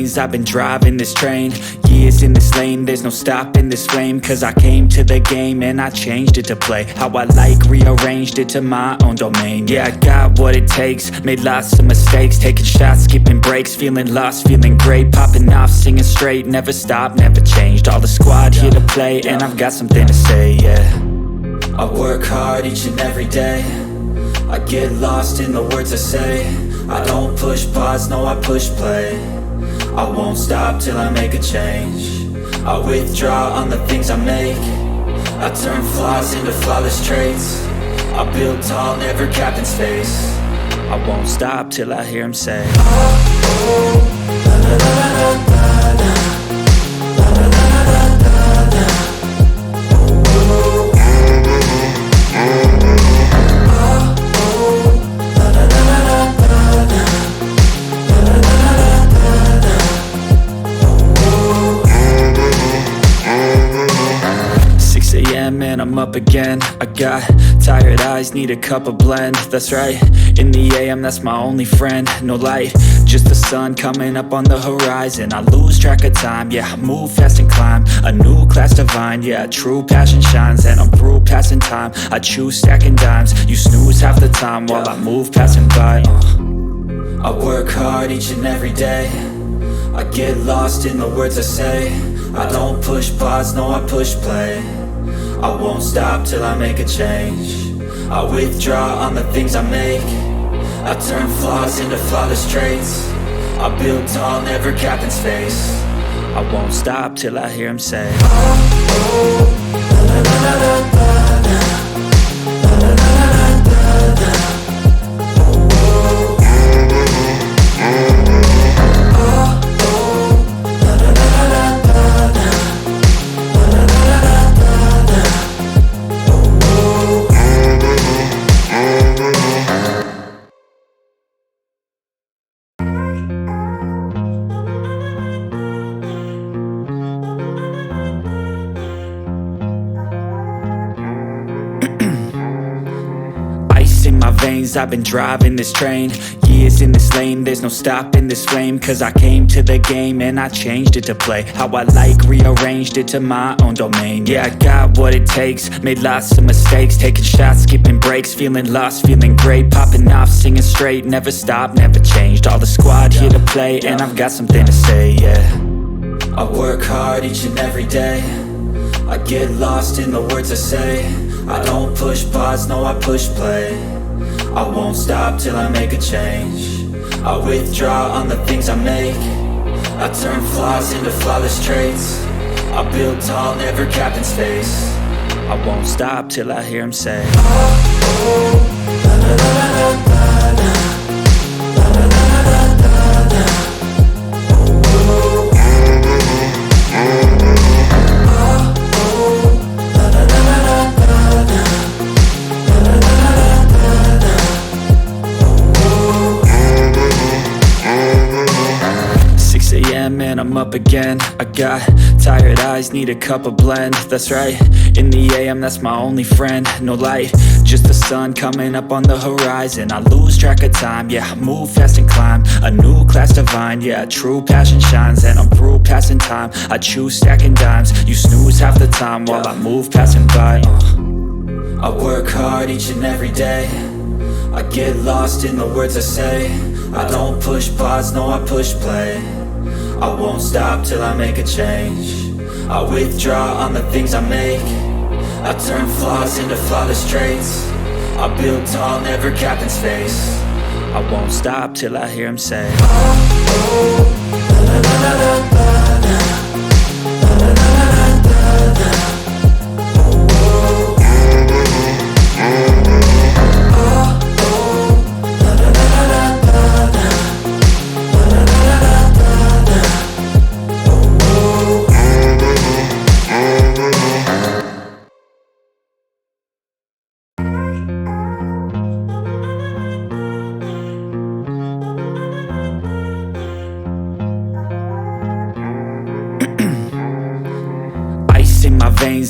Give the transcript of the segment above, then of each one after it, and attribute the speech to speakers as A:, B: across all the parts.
A: veins, I've been driving this train. Years in this lane, there's no stopping this flame. Cause I came to the game and I changed it to play how I like, rearranged it to my own domain. Yeah, I got what it takes, made lots of mistakes, taking shots, skipping breaks, feeling lost, feeling great, popping off, singing straight, never stopped, never changed. All the squad here to play and I've got something to say, yeah. I work hard each and every day, I get lost in the words I say. I don't push pause, no I push play. I won't stop till I make a change. I withdraw on the things I make. I turn flaws into flawless traits. I build tall, never capped in space. I won't stop till I hear him say, oh, oh, la la la la la la, la la la la la la, oh, oh, and I'm up again. I got tired eyes, need a cup of blend. That's right, in the AM, that's my only friend. No light, just the sun coming up on the horizon. I lose track of time, yeah, I move fast and climb a new class divine, yeah, true passion shines. And I'm through passing time, I choose stacking dimes. You snooze half the time while I move passing by. I work hard each and every day, I get lost in the words I say. I don't push pause, no I push play. I won't stop till I make a change. I withdraw on the things I make. I turn flaws into flawless traits. I build tall, never capped in space. I won't stop till I hear him say, oh, oh, la la la la la la, la la la la la la. I've been driving this train, years in this lane, there's no stopping this flame. Cause I came to the game and I changed it to play how I like, rearranged it to my own domain. Yeah, I got what it takes, made lots of mistakes, taking shots, skipping breaks, feeling lost, feeling great, popping off, singing straight, never stopped, never changed. All the squad here to play and I've got something to say, yeah. I work hard each and every day, I get lost in the words I say. I don't push pause, no I push play. I won't stop till I make a change. I withdraw on the things I make. I turn flaws into flawless traits. I build tall, never capped in space. I won't stop till I hear him say, oh, oh, la la la la la la, la la la la la la, oh, oh, and I'm up again. I got tired eyes, need a cup of blend. That's right, in the AM, that's my only friend. No light, just the sun coming up on the horizon. I lose track of time, yeah, I move fast and climb a new class divine, yeah, true passion shines. And I'm through passing time, I choose stacking dimes. You snooze half the time while I move passing by. I work hard each and every day, I get lost in the words I say. I don't push pause, no I push play. I won't stop till I make a change. I withdraw on the things I make. I turn flaws into flawless traits. I build tall, never capped in space. I won't stop till I hear him say, oh, oh, la la la la la la, la la la la la la.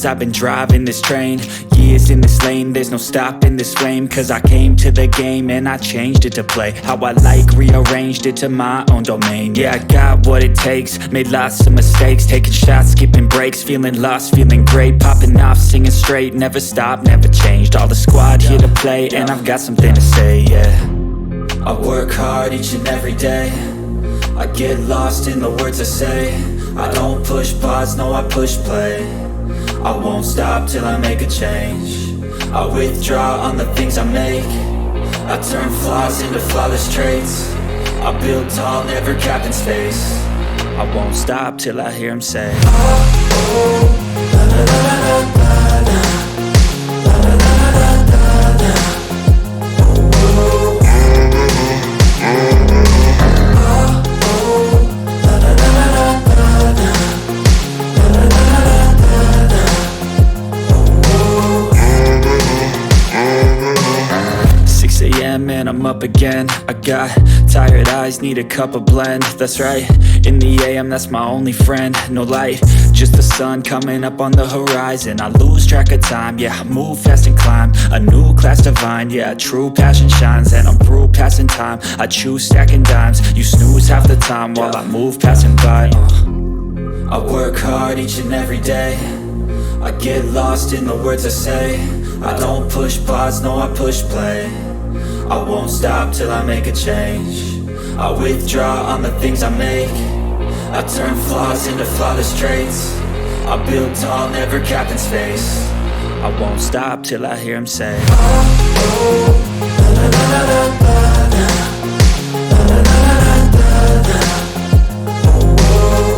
A: I've been driving this train, Years in this lane, there's no stopping this flame. Cause I came to the game and I changed it to play how I like, rearranged it to my own domain. Yeah, I got what it takes, made lots of mistakes, taking shots, skipping breaks, feeling lost, feeling great, popping off, singing straight, never stopped, never changed. All the squad here to play, and I've got something to say, yeah. I work hard each and every day, I get lost in the words I say. I don't push pause, no I push play. I won't stop till I make a change. I withdraw on the things I make. I turn flaws into flawless traits. I build tall, never capped in space. I won't stop till I hear him say, oh, oh, la la la la la la, la la la la la la, oh, oh. And I'm up again. I got tired eyes, need a cup of blend. That's right, in the AM, that's my only friend. No light, just the sun coming up on the horizon. I lose track of time, yeah, I move fast and climb a new class divine, yeah, true passion shines. And I'm through passing time, I choose stacking dimes. You snooze half the time while I move passing by. I work hard each and every day, I get lost in the words I say. I don't push pause, no I push play. I won't stop till I make a change. I withdraw on the things I make. I turn flaws into flawless traits. I build tall, never capped in space. I won't stop till I hear him say, oh, oh, la la la la la la, la la la la la la, oh, oh.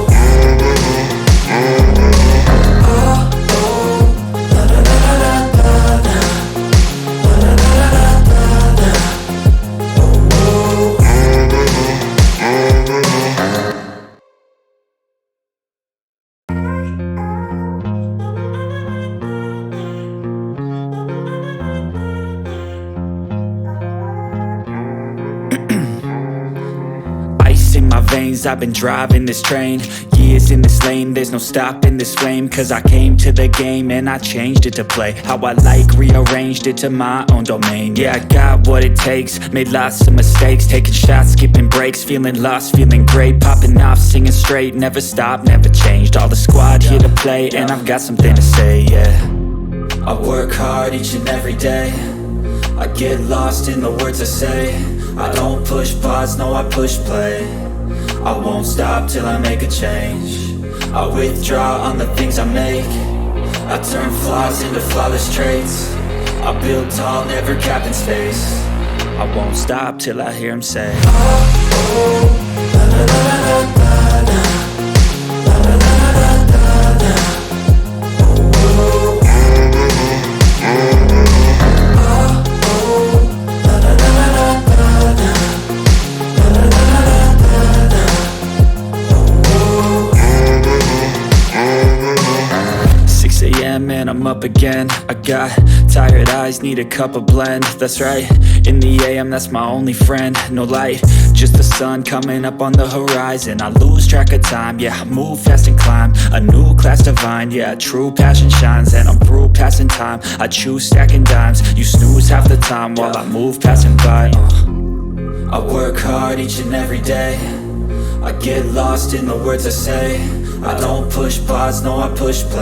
A: I've been driving this train, years in this lane, there's no stopping this flame. Cause I came to the game and I changed it to play how I like, rearranged it to my own domain. Yeah, I got what it takes, made lots of mistakes, taking shots, skipping breaks, feeling lost, feeling great, popping off, singing straight, never stopped, never changed. All the squad here to play, and I've got something to say, yeah. I work hard each and every day, I get lost in the words I say. I don't push pause, no I push play. I won't stop till I make a change. I withdraw on the things I make. I turn flaws into flawless traits. I build tall, never capped in space. I won't stop till I hear him say, oh, oh, la la la la la la, la la la la la la, oh, oh. And I'm up again. I got tired eyes, need a cup of blend. That's right, in the AM, that's my only friend. No light, just the sun coming up on the horizon. I lose track of time, yeah, I move fast and climb a new class divine, yeah, true passion shines. And I'm through passing time, I choose stacking dimes. You snooze half the time while I move passing by. I work hard each and every day, I get lost in the words I say. I don't push pause, no I push play.